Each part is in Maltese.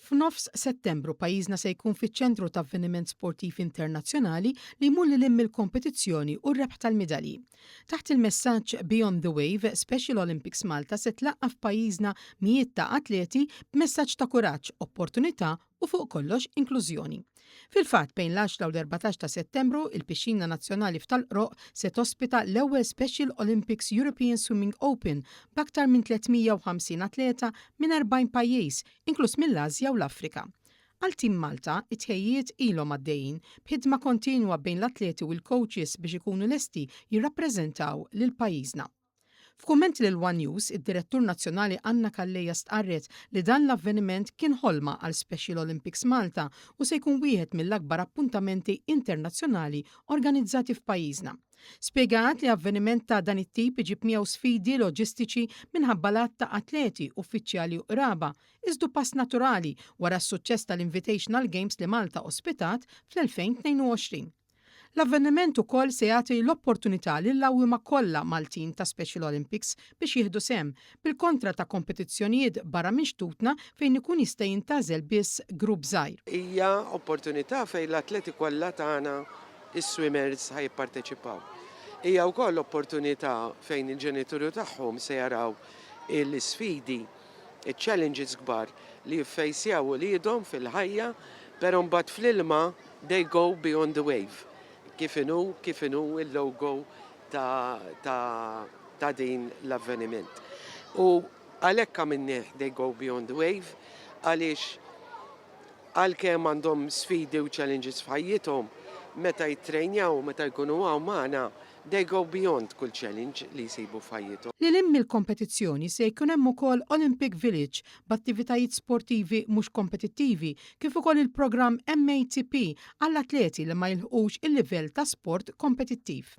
F'nofs Settembru pajjiżna se jkun fiċ-ċentru ta' avveniment sportiv internazzjonali li jmur lil hemm il-kompetizzjoni u r-rebħ tal-midalji. Taħt il-messaġġ Beyond the Wave, Special Olympics Malta se tlaqqaf pajjiżna mijiet ta' atleti b'messaġġ ta' kuraġġ, opportunità u fuq kollox inklużjoni. Fil-fatt bejn l-10 u l-14 ta' Settembru, il-Pixxina Nazzjonali f'Talqroq se tospita l-ewwel Special Olympics European Swimming Open b'aktar minn 350 atleta minn 40 pajjiż, inkluż mill-Asja u l-Afrika. Għal Tim Malta, it-tħejjiet ilhom għaddejjin b'ħidma kontinwa bejn l-atleti u l-coaches biex ikunu lesti jirrappreżentaw lil pajjiżna. F'kumment lil One News, id-Direttur Nazzjonali Anna Kalleja stqarret li dan l-avveniment kien ħolma għal Special Olympics Malta u se jkun wieħed mill-akbar appuntamenti internazzjonali organizzati f'pajjiżna. Spjegat li avveniment ta' dan it-tip iġib miegħu sfidi loġistiċi minħabba lat ta' atleti, uffiċjali u qraba, iżdu pass naturali wara s-suċċess tal-Invitational Games li Malta ospitat fl-2022. L-avveniment ukoll se jagħti l-opportunità lill-lawwiema kollha Maltin ta' Special Olympics biex jieħdu sehem bil-kontra ta' kompetizzjonijiet barra minn xtutna fejn ikun jista' jintażel biss grupp żgħir. Hija opportunità fejn l-atleti kollha tagħna is-swimmers ħajjipparteċipaw. Hija wkoll opportunità fejn il-ġenituri tagħhom se jaraw l-isfidi, il-challenges kbar li jiffejsjaw uliedhom fil-ħajja, però mbagħad fl-ilma they go beyond the wave. Kif inhu il-logo ta' din l-avveniment. U għalhekk għamilnieh they go beyond the wave għaliex għalkemm għandhom sfidi u challenges f'ħajjithom meta jittrejnjaw, meta jkunu hawn magħna, they go beyond kull challenge li jsibu f'ħajjithom. Lil hemm il-kompetizzjoni se jkun hemm ukoll Olympic Village b'attivitajiet sportivi mhux kompetittivi kif ukoll il-programm MATP għall-atleti li ma jilħqux il-livell ta' sport kompetittiv.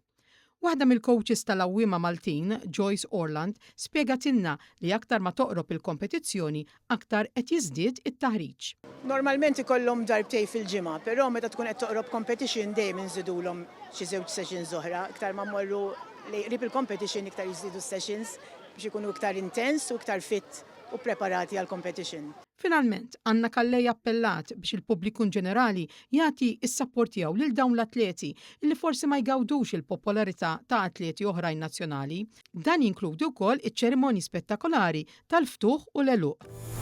Waħda mill-coaches tal-għawwiema Maltin, Joyce Orland, spjegatilna li aktar ma toqrob il-kompetizzjoni, aktar qed jiżdied it-taħriġ. Normalment ikollhom darbtej fil-ġimgħa, però meta tkun qed toqrob competition dejjem inżidulhom xi żewġ sessions oħra, iktar ma mmorru li qrib il-competition iktar jiżdiedu sessions biex ikunu iktar intens u iktar fit u preparati għall-competition. Finalment, Anna Kalleja appellat biex il-pubbliku ġenerali jagħti s-sapport tiegħu lil dawn l-atleti li forsi ma jgawdux il-popolarità ta' atleti oħrajn nazzjonali. Dan jinkludi wkoll iċ-ċerimonji spettakolari tal-ftuħ u l-għeluq.